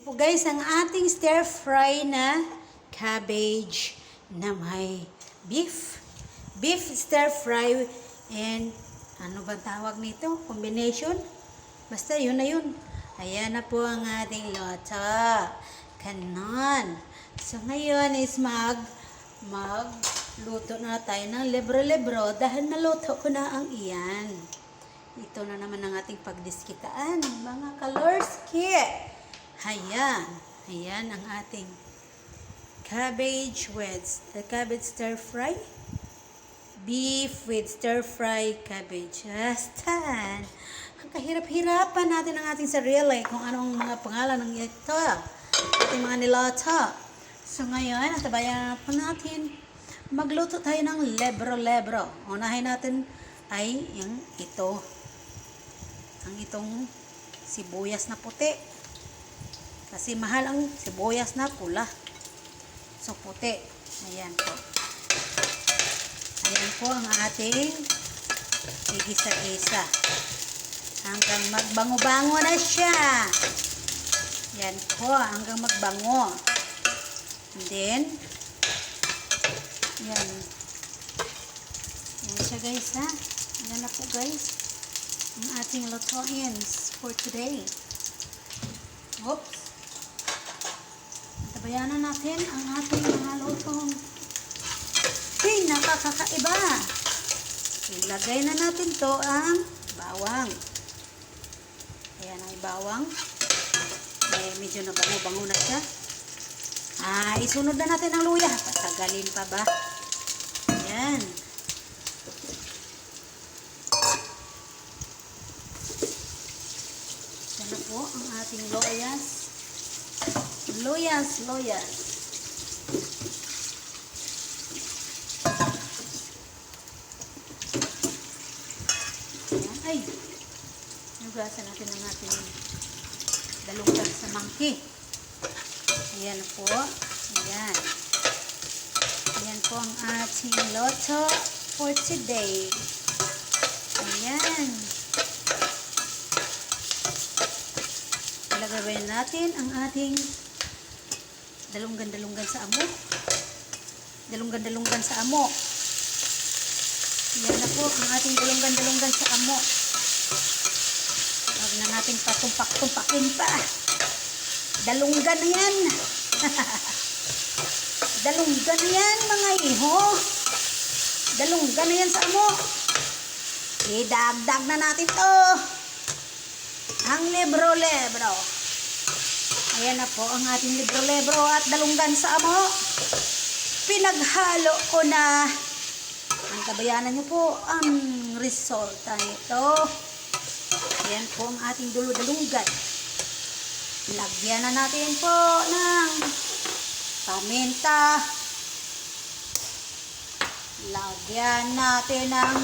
po guys, ang ating stir fry na cabbage na may beef. Beef stir fry and ano ba tawag nito? Combination? Basta yun na yun. Ayan na po ang ating loto. Kanon. So ngayon is magluto na tayo ng libro-libro dahil naluto ko na ang iyan. Ito na naman ang ating pagdiskitaan, mga kalorski. Ayan. Ayan ang ating cabbage with cabbage stir fry. Beef with stir fry cabbage. Astan. Ang kahirap-hirapan natin ang ating sarili kung anong mga pangalan ng ito. Ating mga niloto. So ngayon, natabayan po natin. Magluto tayo ng lebro-lebro. Unahin natin ay yung ito. Ang itong sibuyas na puti. Kasi mahal ang sibuyas na pula. So puti. Ayan po. Ayan po ang ating igisa-gisa. Hanggang magbango-bango na siya. Ayan po. Hanggang magbango. And then, ayan. Ayan siya guys ha. Ayan na po guys. Ang ating lutoins for today. Oops. Tabayanan natin ang ating mga lutong nakakaiba. Ilagay na natin to ang bawang. Ayan ang bawang. Medyo na bango-bango na siya. Isunod na natin ang luya. Patagalin pa ba? Ayan. Yan na po ang ating loyas. Loyas. Ayan. Ay! Nugasan natin ang ating dalunggan sa mangki. Ayan po. Ayan. Ayan po ang ating loto for today. Ayan. Ilagay natin ang ating dalunggan sa amo. Dalunggan sa amo. Yan na po ang ating dalunggan sa amo. Huwag na natin patumpak-tumpakin pa. Dalunggan na yan. Dalunggan na yan mga iho. Dalunggan na yan sa amo. Idagdag na natin to. Ang libro-libro. Ayan na po ang ating libro-libro at dalunggan sa amo. Pinaghalo ko na. Ang tabayanan nyo po ang resulta nito. Ayan po ang ating dulo-dalunggan. Lagyan na natin po ng paminta. Lagyan natin ng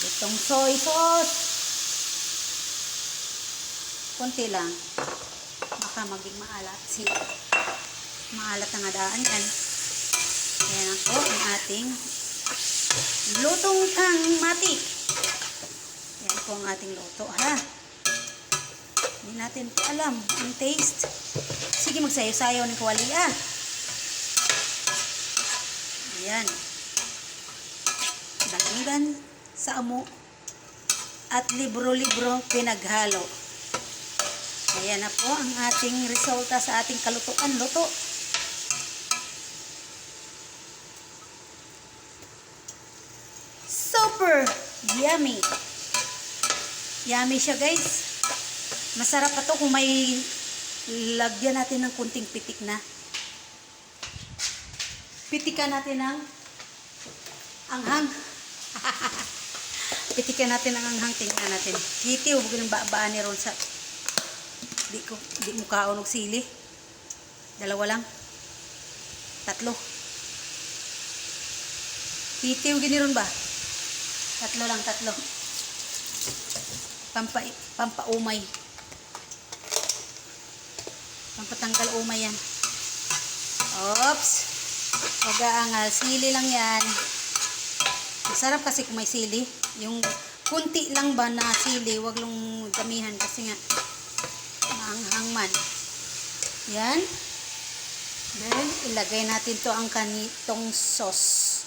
itong soy sauce. Kunti lang. Baka maging maalat sila. Maalat ang adaan yan. Ayan po ang ating lutong mati. Ayan po ang ating luto ha. Hindi natin alam ang taste. Sige magsayo-sayo ni Kawali ah. Ayan. Dalunggan sa amo at libro-libro pinaghalo. Ayan na po ang ating resulta sa ating kalutuan. Luto. Super yummy. Yummy siya guys. Masarap pa to kung may lagyan natin ng kunting pitik na. Pitikan natin ng anghang. Pitikan natin ang anghang. Tingnan natin. Kiti, huwag ng babaan ni Ron sa di mo kaon og sili. Dalawa lang. Tatlo. Kiti, huwag ni Ron ba? Tatlo lang. Pampaumay. Pampatanggal umay yan. Oops. Huwag aangal. Sili lang yan. Masarap kasi kung may sili. Yung kunti lang ba na sili, wag lang damihan kasi nga maanghang man. Yan. Then, ilagay natin to ang kanitong sauce.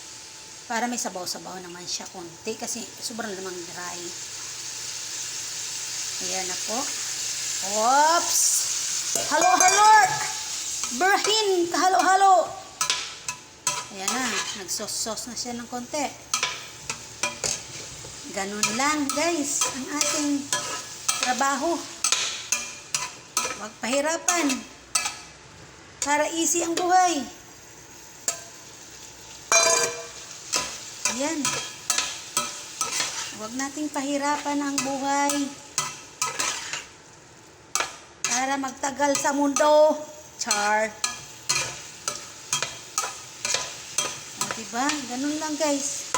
Para may sabaw-sabaw naman siya konti kasi sobrang namang dry. Ayan na po. Oops! Halo-halo! Brahin! Kahalo-halo! Ayan na. Nag-sauce na siya ng konti. Ganun lang, guys. Ang ating trabaho. Huwag pahirapan. Para easy ang buhay. Ayan. Huwag nating pahirapan ang buhay. Para magtagal sa mundo. Char. O, diba? Ganun lang, guys.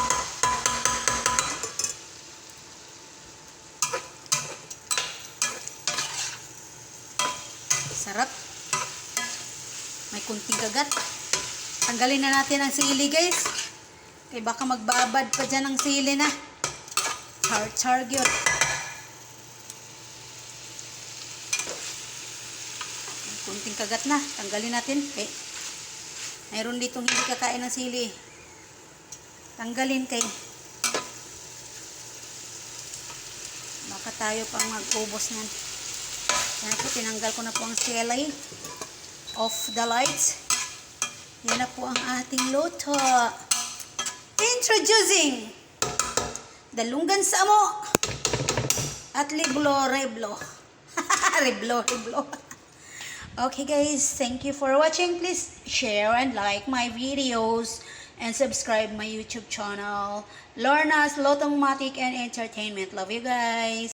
Sarap. May kunting kagat. Tanggalin na natin ang sili, guys. Kaya baka magbabad pa dyan ang sili na. Char gyud. May kunting kagat na. Tanggalin natin. Okay. Mayroon ditong hindi kakain ng sili. Tanggalin kay. Baka tayo pang mag-ubos niyan. Yan po, tinanggal ko na po ang sili. Off the lights. Yan na po ang ating luto. Introducing dalunggan sa amo at liblo reblo. reblo. Okay guys, thank you for watching. Please share and like my videos and subscribe my YouTube channel, Lorna's Lotomatic and Entertainment. Love you guys.